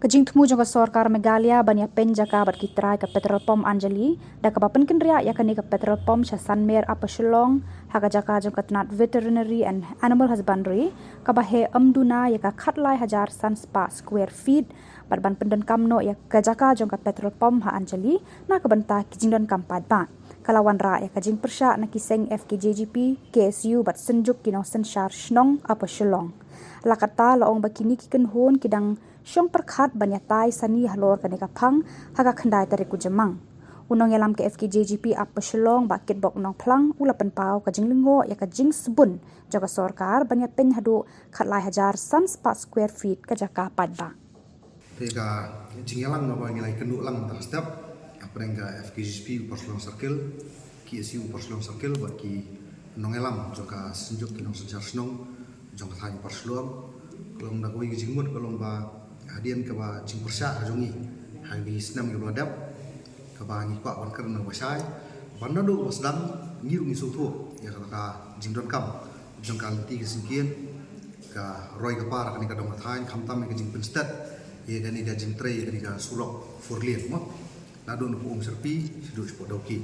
Kajing temu jangka sorkar Meghalaya banyak penjaka bat kitrai ke petrol pom Anjali dan kebapan kendria ya kini ke petrol pom Sanmer apa Shillong haka jaka jangka tenat veterinary and animal husbandry kabahe amduna ya ka khatlai hajar san spa square feet bat ban pendan kamno ya ka jaka jangka petrol pom ha Anjali na kebenta kijing don kampat ba kalawan ra ya kajing persya na kiseng FKJGP KSU bat senjuk kinong sensyar shnong apa Shillong lakata laong bakini kiken hon kidang syong perkhat banyatai sani halor kaneka phang haga khandai tari ku jamang unong yalam ke FKJGP apa Shillong bakit bok nong plang ulapan pau ka jinglingo ya ka jing sebun jaga sorkar banyak pen hadu khatlai hajar san spa square feet ka jaka padba Teka jingyalang apa ngilai kenduk lang tak step apa yang FKJGP Perselong Circle KSU Perselong Circle bagi nong yalam joka senjuk kinong senjar senong joka thai Perselong kalau ndak koi jingmut kalau ba hadian ke ba jing persya ajongi hangi senam ke beladap ke ba ngi kwa wan kerna wasai banda do wasdam ngiru ngi soto ya ka jing don kam jong kal ti ke singkien ka roi ka para kan ka dong thain kham tam ke jing penstat ye gani ga jing tre gani ga sulok forlien mo nado no um serpi sidu spot doki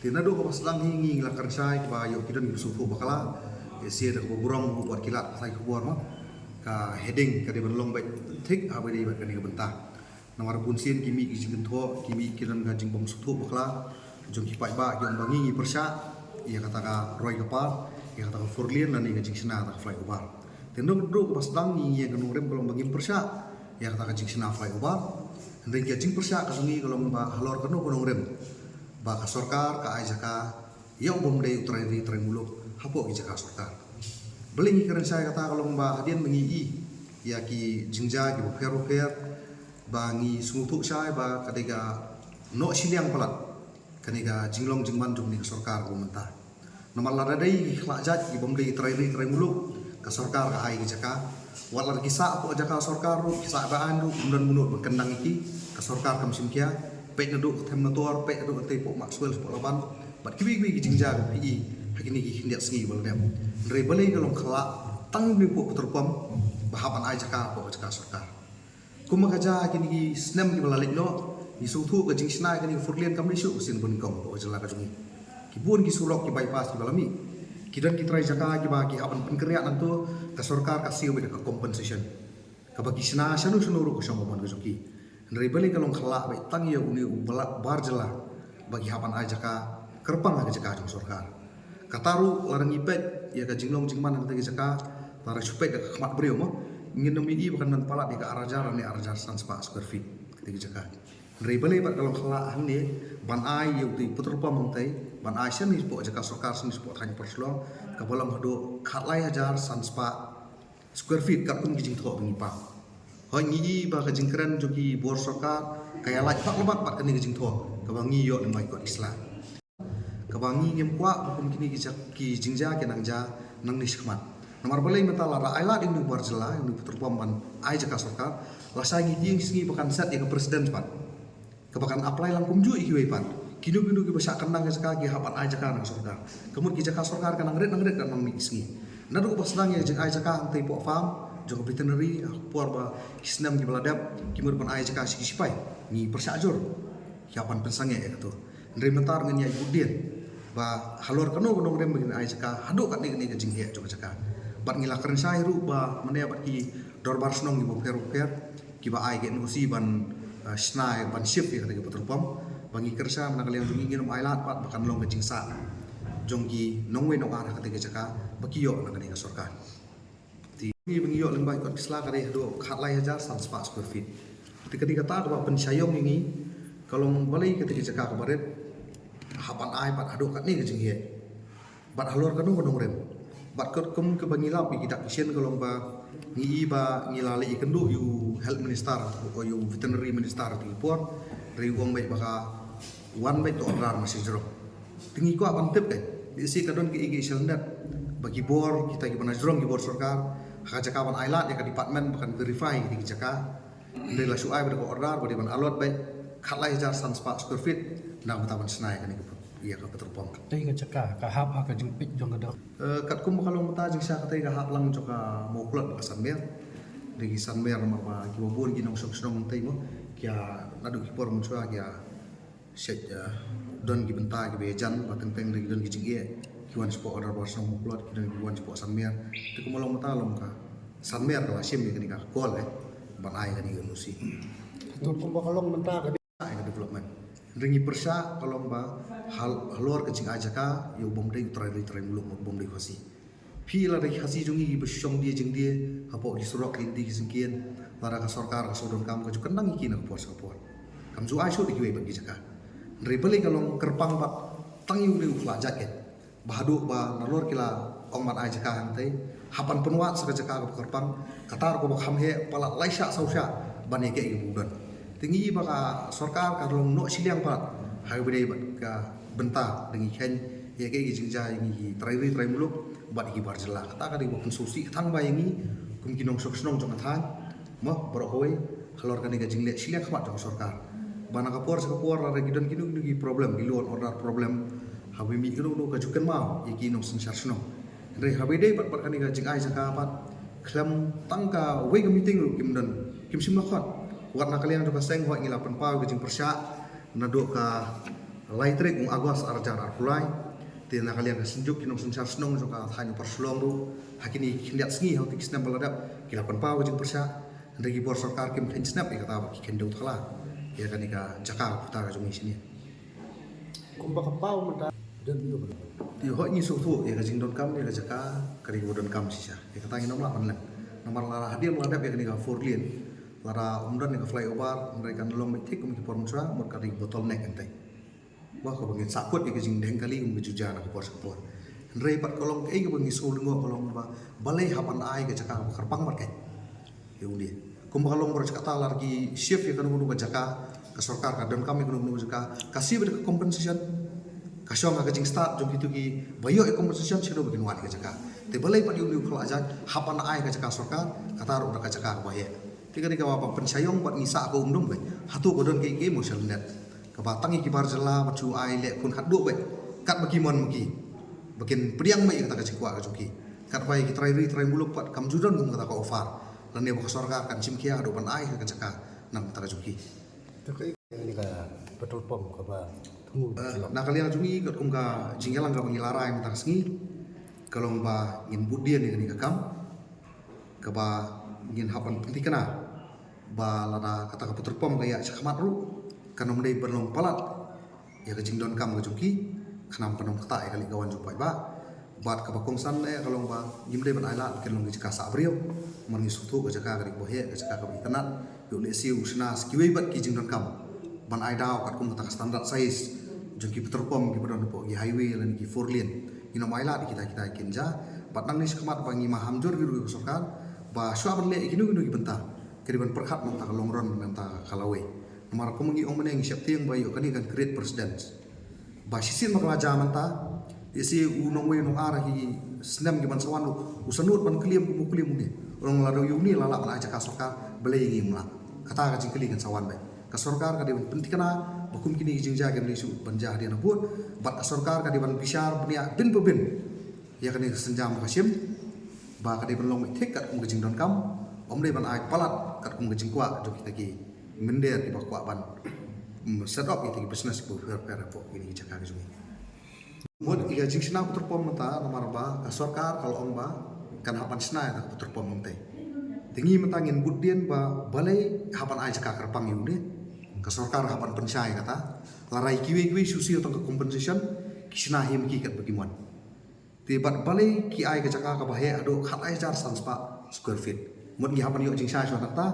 ti nado ko wasdam ngi ngilakar sai ba yo kidon ngi soto bakala ya sia da ko burong buat kilat sai ko buat mo ka heading ka de belong baik thik abai dei bat kani ka bentah namar pun sin kimi ki jing tho kimi kiran ga jing bom suthu bakla jong ki pai ba jong bangi ngi persya ya kata ka roi ka par ya kata ka forlien nani ga jing sina ta fly over tendong do pas dang ngi ya ganung rem belong bangi persya ya kata ka jing sina fly over ndeng ga jing persya ka sungi kalong ba halor kanu ganung rem ba ka sarkar ka ai jaka ya bom dei utrai ri trai muluk hapo ki jaka sarkar beling keren saya kata kalau mbak hadian mengi ya ki jingja ki buker bangi sumutuk saya ba kadega no siliang pelat kadega jinglong jingman jung ni sarkar ko mentah nomor lada dei khlajat ki bomdei trai muluk ka sarkar ka ai jaka walar kisa ko jaka sarkar ru kisa baan ru mundan munut bekendang iki ka sarkar kam simkia pe neduk them notor pe neduk te po maxwell po laban bat kiwi ki jingja pi hakini ki hindiat sengi balem dari balai kalau khala tang ni po terpam bahapan ai jaka po jaka sarkar kuma kaja kini ki snam ki balalik no ni suthu ka jing snai kini furlian kam ni su sin bun kom po jala ka jungi ki bun ki sulok ki bypass ki balami kidan ki trai jaka ki ba ki hapan penkeriak nanto ka sarkar ka siu ka compensation ka bagi sna sanu sunuru ko sama man joki dari balai kalau khala bai tang ya uni ubalak bar jala bagi hapan ai jaka kerpang ka jaka jong sarkar kataru larang ipet ya ka jinglong jingman ka jaka lara supet ka khmat breu mo ngin nomigi bukan nan pala di ka arajar ni arajar san spa square feet ka jaka rei bale bat kalau khala ne ban ai yu ti putur pa montai ban ai sen ni po jaka sarkar sen po thang Perselong ka bolam hado khatlai hajar san spa square feet ka pun kijing tho ngi pa hoi ngi ba ka jingkran joki bor sarkar kaya lai pak lebat pat ka ni kijing tho ka bangi yo ni mai ko Islam kabangi ngem kwa hukum kini ki jingja ke nangja nang ni sikmat nomor balai metala ra aila ding bar jela ni putur pamban ai jaka sarkar la sangi ding singi bakan set ya ke presiden pat kebakan apply lang kumju iki we pat kinu ki basa kenang jaka ki hapan ai jaka nang sarkar kemud ki jaka sarkar kan nang ret kan nang ni singi nadu ko paslang ya jaka ai jaka antai po farm jong veterinary puar ba kisnam ki baladap kimur pan ai jaka sipai ni persajur ki hapan pensange ya to ndre mentar ngen ya budien ba halor kanu gunung rem begini ai jaka hadu kat ni jing he jok jaka bat ngila keren sai ru ba mane bat ki dor bar snong ni boker ki ba ai ge nusi ban snai ban ship ya ke betul pam bangi kersa mana kalian jung ingin ai lat pat bakan long ke jing sa jong ki nong we nong arah ke jaka bakiyo na ke sarkar ti ni bangi yo lembai kot isla kare do khatlai hajar san spa square feet ketika kata ba pensayong ini kalau balai ketika jaka kabaret hapan ai pat hadu kat ni ke jing he bat halor kanu gunung rem bat kum ke bangila pi kita kisen kalau ba ngi ba ngilali ikendu yu health minister ko yu veterinary minister ti por ri wong baik baka one baik to order masih jero tingi ko apan tip isi kadon ki igi selndat bagi bor kita ki panajrong ki bor sarkar ha jaka ban ailat ya ka department bahkan verify di jaka ndai la suai ber ko order bodi ban alot baik khatlai jar san spa square feet nang betaban senai kan iya ka peterpom tei ka jaka ka hap ka jingpit jong ka dok kat kum kalau mata jing sa katai ka hap lang joka mo plot ka samber dari sanmer ma ki bobon ki nong sok tai mo kia nadu ki por muncua kia set don ki benta ki bejan bateng peng dari don ki jige ki wan spo order bos nong plot ki don ki wan spo sanmer te ko molong mata lom ka sanmer ka sim ni ka kol ban ai ka ni nusi tu pun bakalong mentah ke ai ka development ringi persa kolom ba halor ke jing aja ka yo bom dei trai muluk bom dei khasi phi la dei khasi jungi ki besong dia jing dia apo di surok indi ki singkien lara ka sarkar ka sodon kam ka jukan ki na por sapor kam ju ai so di kiwe bagi jaka ndre beli kalong kerpang ba tangiu di ukla jaket bahadu ba nalor kila ong mat ai jaka hantai hapan penwat sa jaka ka kerpang katar ko ba khamhe pala laisha sausha bane ke ki budan tinggi baka sarkar ka long no siliang pa hai bede bat ka benta dengi khen ya ke jingja ini trai muluk bat ki bar jela kata ka di bokun susi thang ba ini kum kinong sok snong jong thang mo borokoi halor ka ni ga jingle siliang khamat jong sarkar bana ka por la gidon kinu ki problem giluon order problem habi mi kinu ka juken mau iki nong sensar snong re habi dei bat ka ni ga jing ai jaka pat klam tangka we ga meeting ru kim dan kim sim khot warna kalian juga seng ho ngila penpau gejing persya nado ka laitrek ung agwas arjar arpulai tina kalian kesenjuk kinong sensar snong joka hanyo perslong ru hakini kindiat sngi hau tik snap baladap kila penpau gejing persya ndagi bor sarkar kim ten snap ikata ba kendo thala ya kanika jaka puta ka jungi sini kumba kapau mentah dan bido ti ho ni so thu ya gejing don kam ya jaka kari don kam sisa ya kata ngi nomla panlan nomor lara hadir meladap ya kanika forlien lara umdan ni flyover mereka nolong metik kum ki pormusra mur kari botol nek entai wah ko bangin sakut ki jing deng kali kum juja na por sapor ndrei pat kolong ke bangi sul ngo kolong ba balai hapan ai ke jaka karpang mar ke yundi kum kolong bor jaka talar ki chef ya kan gunu jaka ka sarkar ka don kami gunu jaka kasih ber compensation kasong ka jing start jom itu ki bayo compensation chero begin wan ke jaka te balai pat yundi khla ajak hapan ai ke jaka sarkar kata ro ka jaka ba ye tiga apa pensayong buat ngisa aku umdum be hatu kodon ke mo net ka batangi ki bar jela macu ai le kun hadu be kat bagi mon muki bakin priang mai kata ka cikwa ka juki kat bai ki trai muluk pat kam judon gum kata ka ofar lan ne baka sorga kan simkia ado ban ai ka jaka nam kata ka juki tu ke ini ka petrol pom ka ba tunggu na kalian jungi kat kum ka jinggalang ka bangilarai mata sngi kalong ba ngin budian ni ka kam ka ba ngin hapan pentikana ba lada kata ka puterpom kaya sakmat ru kanom dei berlong palat ya ke jingdon kam ke juki kanam penom kata ya kali kawan jupai ba bat ka bakong san kalong ba gimde ban aila ke long jika sa brio mangi sutu ke jaka kali bohe ke jaka ka bitanat yo le siu sna skiwe bat ki jingdon kam ban ai dau kat kum kata standar size jungki puterpom ki bodon po gi highway lan ki four lane ino maila kita kinja bat nang ni sakmat bangi mahamjor gi sokan ba shwa ban le ikinu ki bentar kiriban perkhat manta longron manta kalawe nomor ko mangi ong meneng siap tiang bayo kani kan create president ba sisin makalaja manta isi unong we nong arahi snam gi bansawan usanut ban kliam ku kliam ni orang laro yuni lala ban aja kasoka belai ngi mla kata ka jingkeli kan sawan bai ka sarkar ka dewan pentikana bakum kini jingja kan isu banjah dia nabut bat sarkar ka dewan bishar bnia bin ya kani senjam kasim ba ka dewan long tek kat kum jingdon kam om dei ban ai palat kat kum gejing kwa jo kita ki mender di bakwa ban set up kita ki business ku per po ini jaka ke sungai mod iga jing sina puter pom mata nomor ba ka sarkar kalau om ba kan hapan sina ya puter pom mate tingi matangin budien ba balai hapan ai jaka kerpang yune ka sarkar hapan pensai kata larai kiwi susi atau ke compensation kisna him ki kat bagiman tibat balai ki ai ke jaka ka bahe ado khat ai jar sanspa square feet mun gi hapan yo jing sai so ta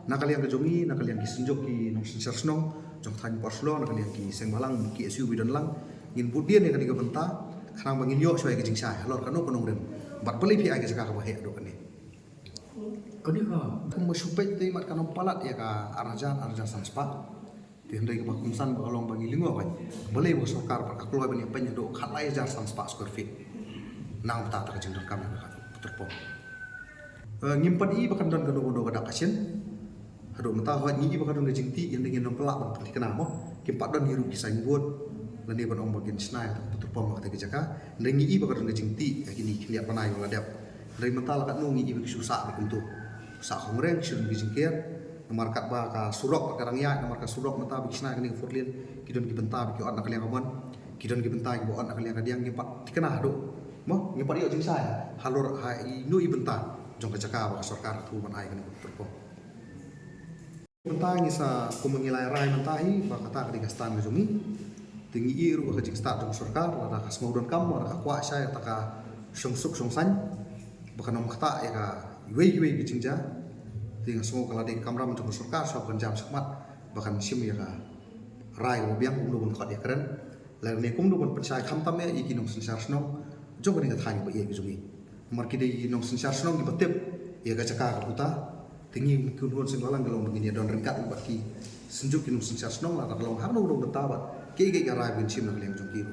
nakalian ke jongi nakalian ki senjok ki nong sensar snong jong than porslo nakalian ki seng balang ki SUV don lang ngin budien ya kaniga benta khanang bangin yo so ke jing sai lor kanu konong rem bat beli pi ai ke jaka ka bahe do kani kani ka kum musupet ti mat kanong palat ya ka arjan sanspa ti hendai ke bakumsan balong bangi lingo bai beli bo sarkar pa kaklo bani panya do khalai jar sanspa square feet nang ta ta jing don kam ka terpom ngimpan i bakan don kado kada kasien hado mata ho ngi bakan don jingti yang dengan don pelak ban putih kenamo kimpat don hiru kisain buat lani ban om bagian snai putur pom kata jaka ngi i bakan don jingti kini lihat panai wala dap dari mata lakat no ngi susah bikin tu sa kongreng shun bijingker nomor kat ba ka surok karang ya nomor ka surok mata bisna kini furlin kidon ki benta ki on nakaliang kamon kidon ki benta ki on nakaliang kadiang ki pat tikana do mo ni pat yo jing saya halur ha nu i benta jong ka jaka ba sarkar tu man ai kini terpom benta ni sa kumengilai rai mentahi ba kata ka stan jumi tinggi iru ka jing start jong sarkar la ka semau don kam la ka kwa saya ta ka sungsuk sungsan bahkan nom kata ya ka iwe ki jingja ting semua kalau di kamera mencoba surkar so jam semat bahkan sim ya ka rai lo biang kum do khat ya keren la ne kum do percaya kham tam ya iki nong sensar snong jog ni ka thai ba ye jumi mar ki dei nong sensar snong di batep ya ka caka ka puta tingi kun hon sing walang galong begini don rengkat ba ki senjuk ki nong sensar snong la ka long ha no do betabat ke rai bin sim na leng jong kiru